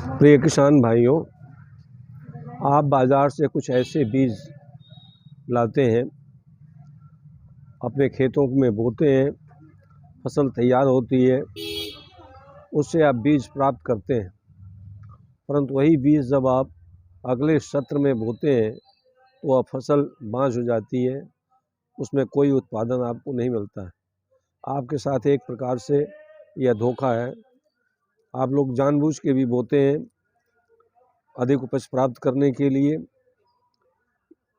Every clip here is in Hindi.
प्रिय किसान भाइयों, आप बाज़ार से कुछ ऐसे बीज लाते हैं, अपने खेतों में बोते हैं, फसल तैयार होती है, उससे आप बीज प्राप्त करते हैं। परंतु वही बीज जब आप अगले सत्र में बोते हैं तो वह फसल बाँझ हो जाती है, उसमें कोई उत्पादन आपको नहीं मिलता है। आपके साथ एक प्रकार से यह धोखा है। आप लोग जानबूझ के भी बोते हैं अधिक उपज प्राप्त करने के लिए।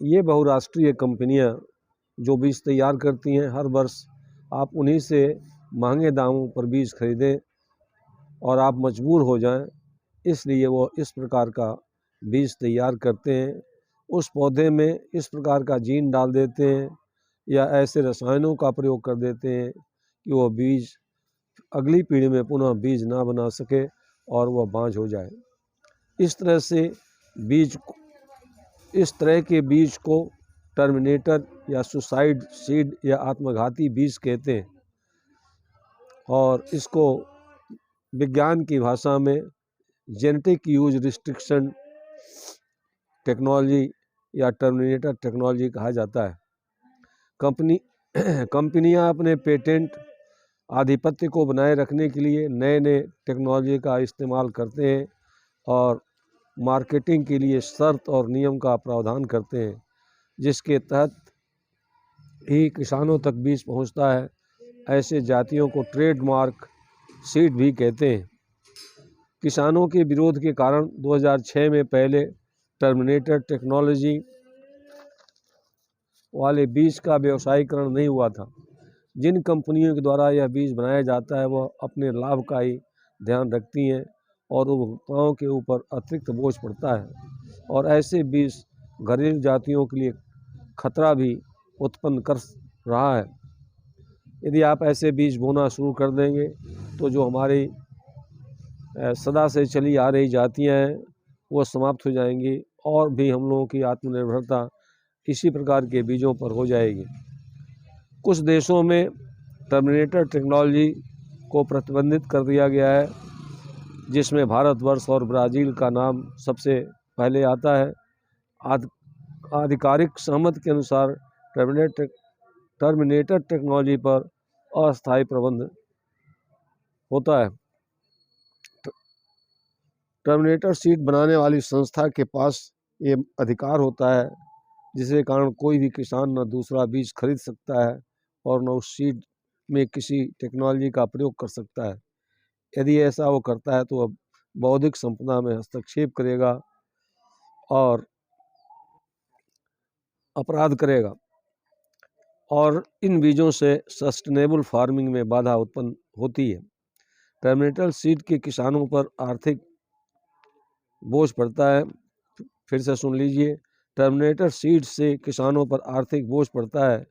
ये बहुराष्ट्रीय कंपनियां जो बीज तैयार करती हैं, हर वर्ष आप उन्हीं से महंगे दामों पर बीज खरीदें और आप मजबूर हो जाएं, इसलिए वो इस प्रकार का बीज तैयार करते हैं। उस पौधे में इस प्रकार का जीन डाल देते हैं या ऐसे रसायनों का प्रयोग कर देते हैं कि वो बीज अगली पीढ़ी में पुनः बीज ना बना सके और वह बाँझ हो जाए। इस तरह के बीज को टर्मिनेटर या सुसाइड सीड या आत्मघाती बीज कहते हैं और इसको विज्ञान की भाषा में जेनेटिक यूज रिस्ट्रिक्शन टेक्नोलॉजी या टर्मिनेटर टेक्नोलॉजी कहा जाता है। कंपनियां अपने पेटेंट आधिपत्य को बनाए रखने के लिए नए नए टेक्नोलॉजी का इस्तेमाल करते हैं और मार्केटिंग के लिए शर्त और नियम का प्रावधान करते हैं, जिसके तहत ही किसानों तक बीज पहुंचता है। ऐसे जातियों को ट्रेडमार्क सीड भी कहते हैं। किसानों के विरोध के कारण 2006 में पहले टर्मिनेटर टेक्नोलॉजी वाले बीज का व्यवसायीकरण नहीं हुआ था। जिन कंपनियों के द्वारा यह बीज बनाया जाता है वह अपने लाभ का ही ध्यान रखती हैं और उपभोक्ताओं के ऊपर अतिरिक्त बोझ पड़ता है और ऐसे बीज घरेलू जातियों के लिए खतरा भी उत्पन्न कर रहा है। यदि आप ऐसे बीज बोना शुरू कर देंगे तो जो हमारी सदा से चली आ रही जातियां हैं वो समाप्त हो जाएंगी और भी हम लोगों की आत्मनिर्भरता इसी प्रकार के बीजों पर हो जाएगी। कुछ देशों में टर्मिनेटर टेक्नोलॉजी को प्रतिबंधित कर दिया गया है, जिसमें भारतवर्ष और ब्राज़ील का नाम सबसे पहले आता है। आधिकारिक सहमति के अनुसार टर्मिनेटर टेक्नोलॉजी पर अस्थायी प्रबंध होता है। टर्मिनेटर सीड बनाने वाली संस्था के पास ये अधिकार होता है, जिसके कारण कोई भी किसान न दूसरा बीज खरीद सकता है और न उस सीड में किसी टेक्नोलॉजी का प्रयोग कर सकता है। यदि ऐसा वो करता है तो वह बौद्धिक संपदा में हस्तक्षेप करेगा और अपराध करेगा और इन बीजों से सस्टेनेबल फार्मिंग में बाधा उत्पन्न होती है। टर्मिनेटर सीड के किसानों पर आर्थिक बोझ पड़ता है। फिर से सुन लीजिए, टर्मिनेटर सीड से किसानों पर आर्थिक बोझ पड़ता है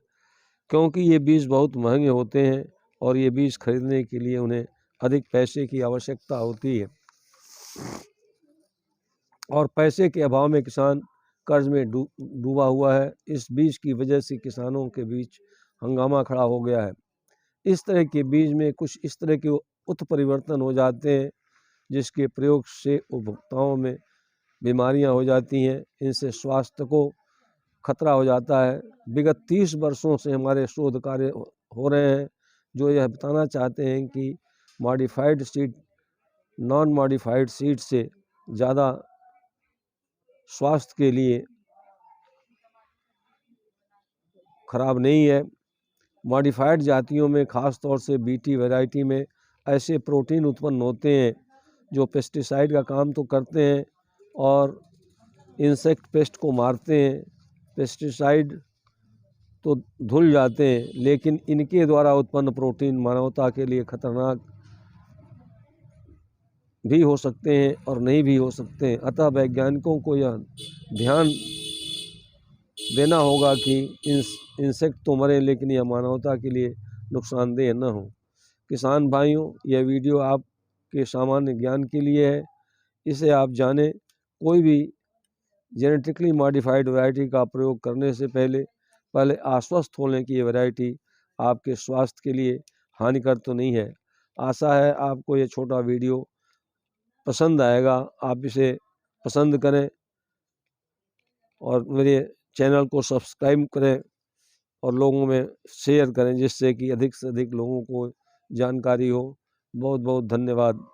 क्योंकि ये बीज बहुत महंगे होते हैं और ये बीज खरीदने के लिए उन्हें अधिक पैसे की आवश्यकता होती है और पैसे के अभाव में किसान कर्ज में डूबा हुआ है। इस बीज की वजह से किसानों के बीच हंगामा खड़ा हो गया है। इस तरह के बीज में कुछ इस तरह के उत्परिवर्तन हो जाते हैं जिसके प्रयोग से उपभोक्ताओं में बीमारियां हो जाती हैं, इनसे स्वास्थ्य को खतरा हो जाता है। विगत 30 वर्षों से हमारे शोध कार्य हो रहे हैं जो यह बताना चाहते हैं कि modified seed non modified seed से ज़्यादा स्वास्थ्य के लिए खराब नहीं है। मॉडिफाइड जातियों में खास तौर से बीटी वैरायटी में ऐसे प्रोटीन उत्पन्न होते हैं जो पेस्टिसाइड का काम तो करते हैं और इंसेक्ट पेस्ट को मारते हैं। पेस्टिसाइड तो धुल जाते हैं, लेकिन इनके द्वारा उत्पन्न प्रोटीन मानवता के लिए खतरनाक भी हो सकते हैं और नहीं भी हो सकते हैं। अतः वैज्ञानिकों को यह ध्यान देना होगा कि इंसेक्ट तो मरे लेकिन यह मानवता के लिए नुकसानदेह न हो। किसान भाइयों, यह वीडियो आपके सामान्य ज्ञान के लिए है, इसे आप जानें। कोई भी जेनेटिकली मॉडिफाइड वैरायटी का प्रयोग करने से पहले आश्वस्त हो लें कि ये वैरायटी आपके स्वास्थ्य के लिए हानिकर तो नहीं है। आशा है आपको ये छोटा वीडियो पसंद आएगा। आप इसे पसंद करें और मेरे चैनल को सब्सक्राइब करें और लोगों में शेयर करें, जिससे कि अधिक से अधिक लोगों को जानकारी हो। बहुत बहुत धन्यवाद।